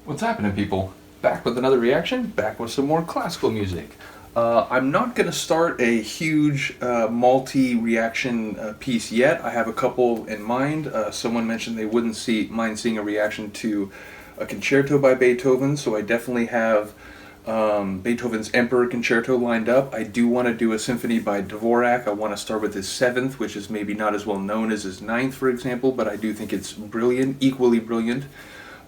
What's happening, people? Back with another reaction, back with some more classical music. I'm not going to start a huge multi-reaction piece yet. I have a couple in mind. Someone mentioned they wouldn't mind seeing a reaction to a concerto by Beethoven, so I definitely have Beethoven's Emperor Concerto lined up. I do want to do a symphony by Dvorak. I want to start with his 7th, which is maybe not as well known as his 9th, for example, but I do think it's brilliant, equally brilliant.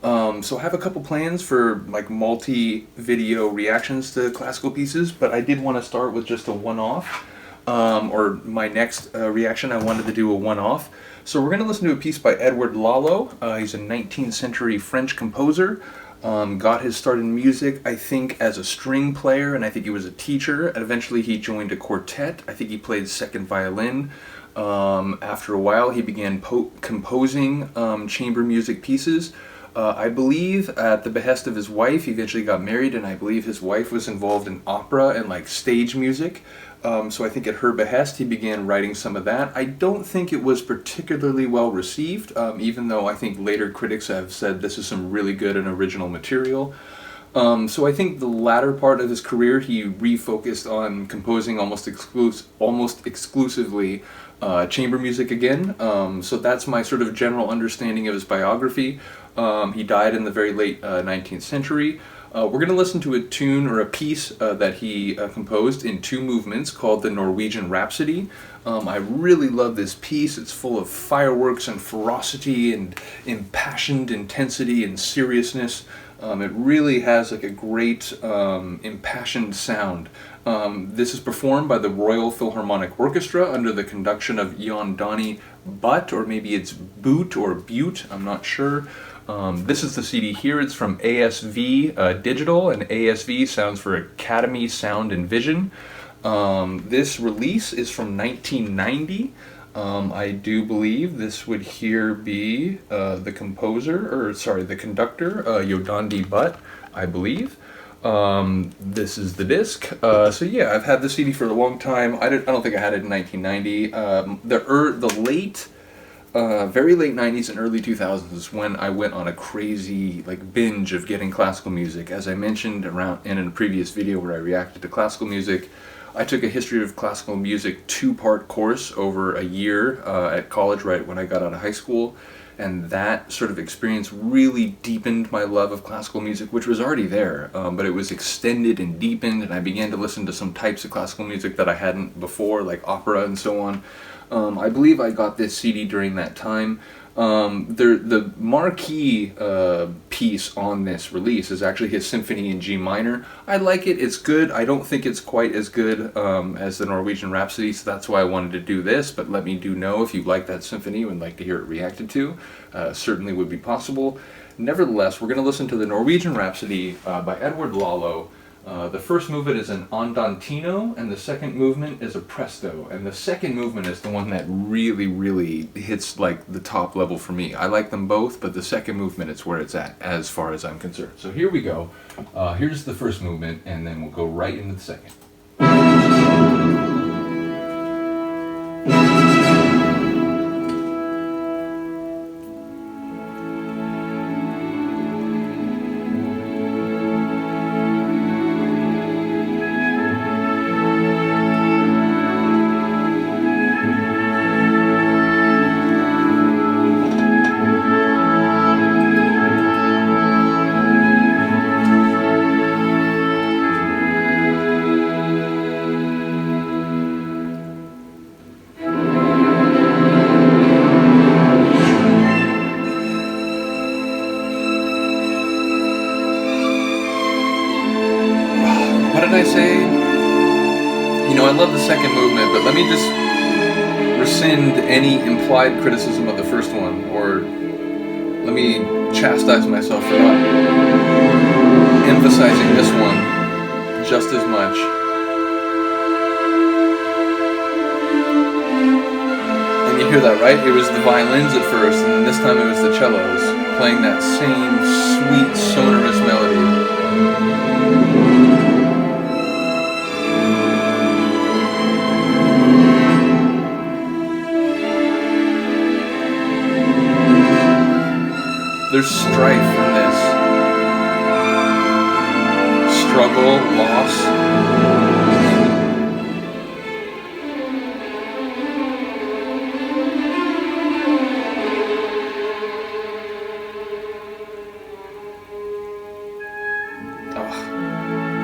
So I have a couple plans for like multi-video reactions to classical pieces, but I did want to start with just a one-off, or my next reaction I wanted to do a one-off. So we're going to listen to a piece by Édouard Lalo. He's a 19th century French composer. Got his start in music, I think, as a string player, and I think he was a teacher. And eventually he joined a quartet. I think he played second violin. After a while he began composing chamber music pieces. I believe at the behest of his wife, he eventually got married, and I believe his wife was involved in opera and like stage music. So I think at her behest he began writing some of that. I don't think it was particularly well received, even though I think later critics have said this is some really good and original material. So I think the latter part of his career he refocused on composing almost exclusively chamber music again. So that's my sort of general understanding of his biography. He died in the very late 19th century. We're going to listen to a tune or a piece that he composed in 2 movements called the Norwegian Rhapsody. I really love this piece. It's full of fireworks and ferocity and impassioned intensity and seriousness. It really has like a great impassioned sound. This is performed by the Royal Philharmonic Orchestra under the conduction of Yondandi Butt, or maybe it's Boot or Butte, I'm not sure. This is the CD here. It's from ASV Digital, and ASV stands for Academy Sound and Vision. This release is from 1990. I do believe this would here be the conductor, Yondandi Butt, I believe. This is the disc. So yeah, I've had the CD for a long time. I don't think I had it in 1990. Very late 90s and early 2000s is when I went on a crazy like binge of getting classical music. As I mentioned in a previous video where I reacted to classical music, I took a history of classical music 2-part course over a year at college right when I got out of high school, and that sort of experience really deepened my love of classical music, which was already there, but it was extended and deepened, and I began to listen to some types of classical music that I hadn't before, like opera and so on. I believe I got this CD during that time. The marquee piece on this release is actually his Symphony in G minor. I like it, it's good. I don't think it's quite as good as the Norwegian Rhapsody, so that's why I wanted to do this, but let me know if you like that symphony and would like to hear it reacted to. Certainly would be possible. Nevertheless, we're going to listen to the Norwegian Rhapsody by Édouard Lalo. The first movement is an andantino, and the second movement is a presto. And the second movement is the one that really, really hits like the top level for me. I like them both, but the second movement is where it's at, as far as I'm concerned. So here we go. Here's the first movement, and then we'll go right into the second. What did I say? I love the second movement, but let me just rescind any implied criticism of the first one, or let me chastise myself for not emphasizing this one just as much. And you hear that, right? It was the violins at first, and then this time it was the cellos playing that same sweet, sonorous melody. There's strife in this. struggle, loss. Oh,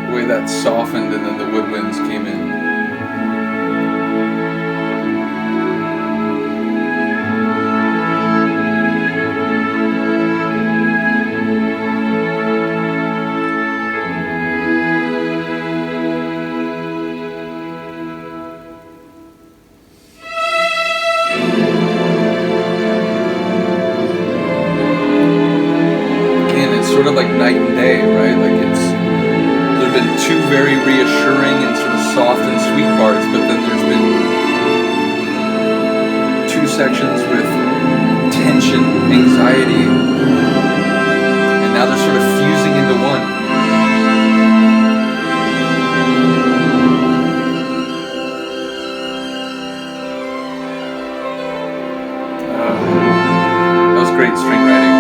the way that softened and then the woodwinds came in. Sort of like night and day, right? Like there've been two very reassuring and sort of soft and sweet parts, but then there's been two sections with tension, anxiety, and now they're sort of fusing into one. That was great string writing.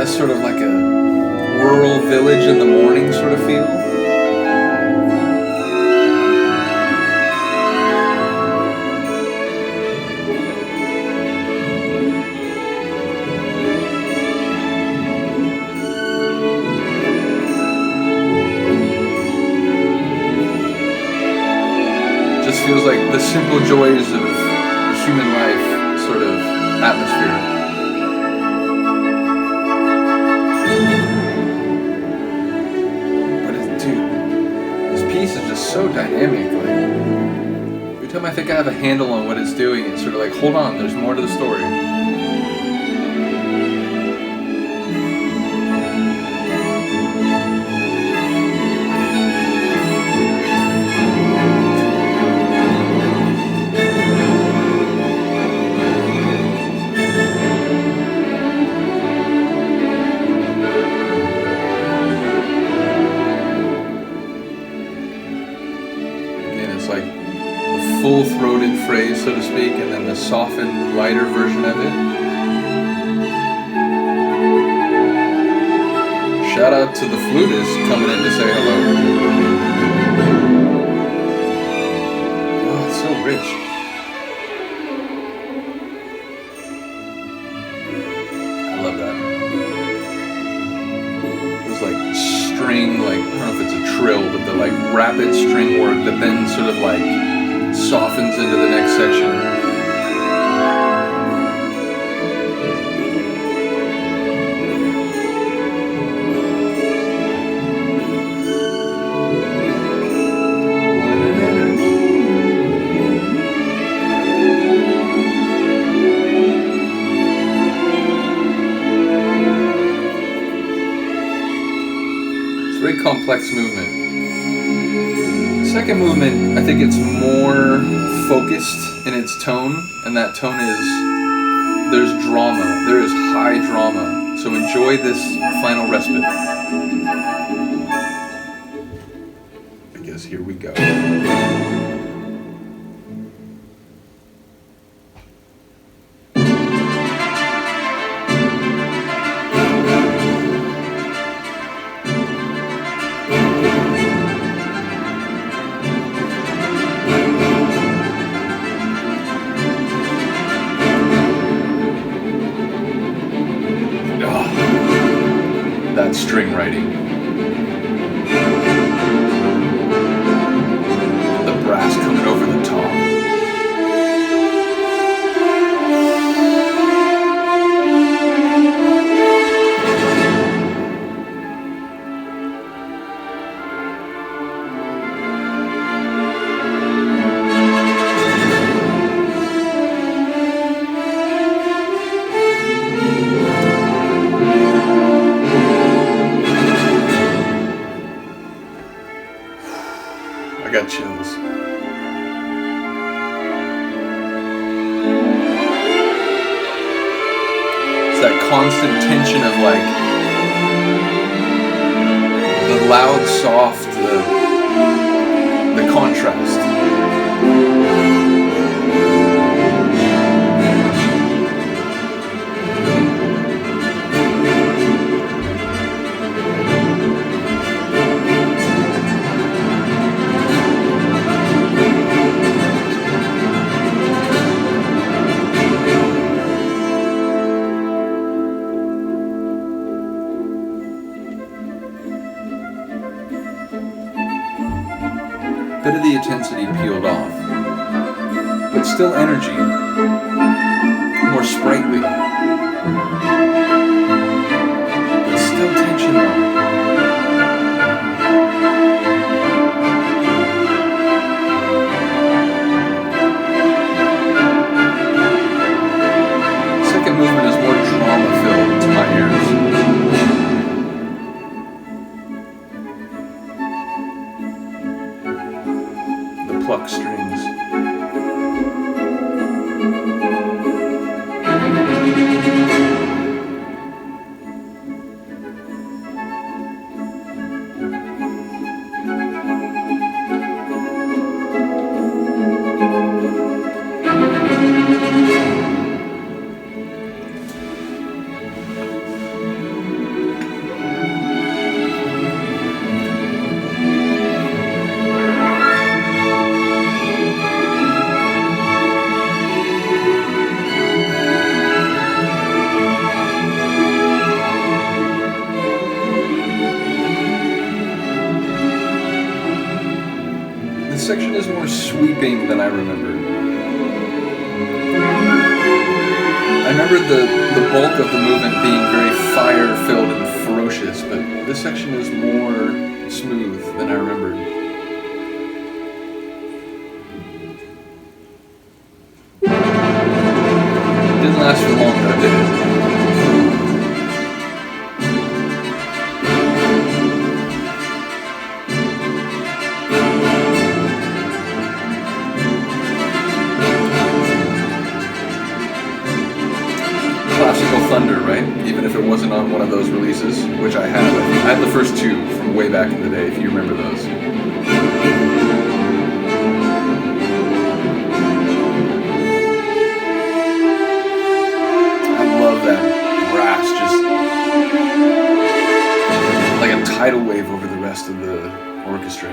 Sort of like a rural village in the morning sort of feel. Just feels like the simple joys of human life sort of atmosphere. So dynamic, like every time I think I have a handle on what it's doing, it's sort of like, hold on, there's more to the story. Full-throated phrase, so to speak, and then the softened, lighter version of it. Shout out to the flutist coming in to say hello. Oh, it's so rich. I love that. It was like string, like, I don't know if it's a trill, but the like rapid string work that then sort of like softens into the next section. It's a very complex movement. Second movement, I think it's more focused in its tone, and that tone is, there's drama, there is high drama, so enjoy this final respite. Because here we go. That string writing. The brass coming over the top. I got chills. It's that constant tension of like the loud, soft, the contrast. Bit of the intensity peeled off, but still energy, more sprightly, but still tension though. Second movement is more drama-filled to my ears. Pluck strings. This section is more sweeping than I remembered. I remembered the bulk of the movement being very fire-filled and ferocious, but this section is more smooth than I remembered. It didn't last for long though, did it? Classical thunder, right? Even if it wasn't on one of those releases, which I had. I had the first two from way back in the day, if you remember those. I love that brass, just like a tidal wave over the rest of the orchestra.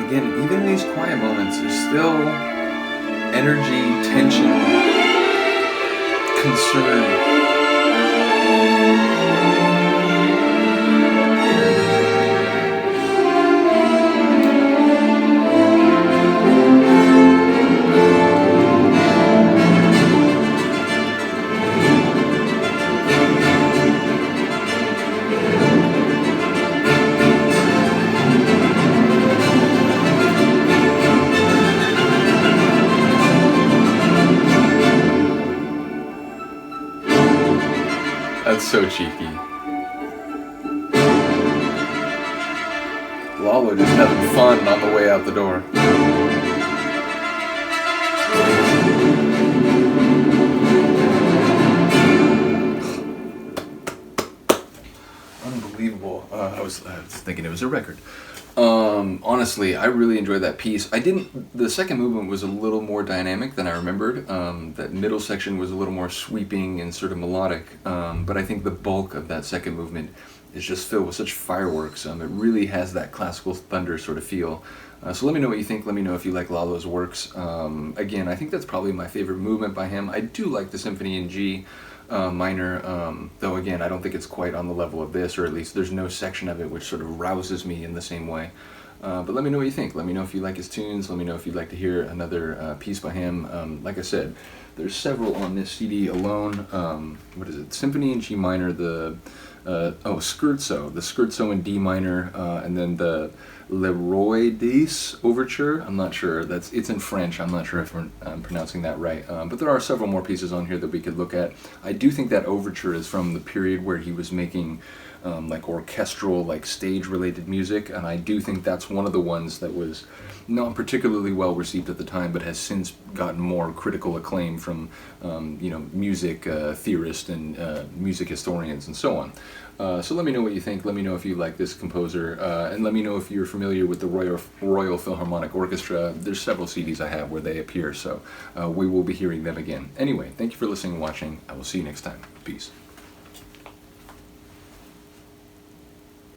Again, even in these quiet moments, there's still energy, tension, concern. That's so cheeky. Lalo just having fun on the way out the door. Unbelievable. I was thinking it was a record. Honestly, I really enjoyed that piece. The second movement was a little more dynamic than I remembered. That middle section was a little more sweeping and sort of melodic. But I think the bulk of that second movement is just filled with such fireworks. It really has that classical thunder sort of feel. So let me know what you think. Let me know if you like Lalo's works. Again, I think that's probably my favorite movement by him. I do like the Symphony in G minor, though again, I don't think it's quite on the level of this, or at least there's no section of it which sort of rouses me in the same way. But let me know what you think. Let me know if you like his tunes. Let me know if you'd like to hear another piece by him. Like I said, There's several on this CD alone. What is it? Symphony in G minor, Scherzo, the Scherzo in D minor, and then the Le Roi des Overture. I'm not sure. It's in French. I'm not sure if I'm pronouncing that right. But there are several more pieces on here that we could look at. I do think that overture is from the period where he was making like orchestral, like stage-related music, and I do think that's one of the ones that was not particularly well received at the time, but has since gotten more critical acclaim from music theorists and music historians and so on. So let me know what you think. Let me know if you like this composer, and let me know if you're familiar with the Royal Philharmonic Orchestra. There's several CDs I have where they appear, so we will be hearing them again. Anyway, thank you for listening and watching. I will see you next time. Peace.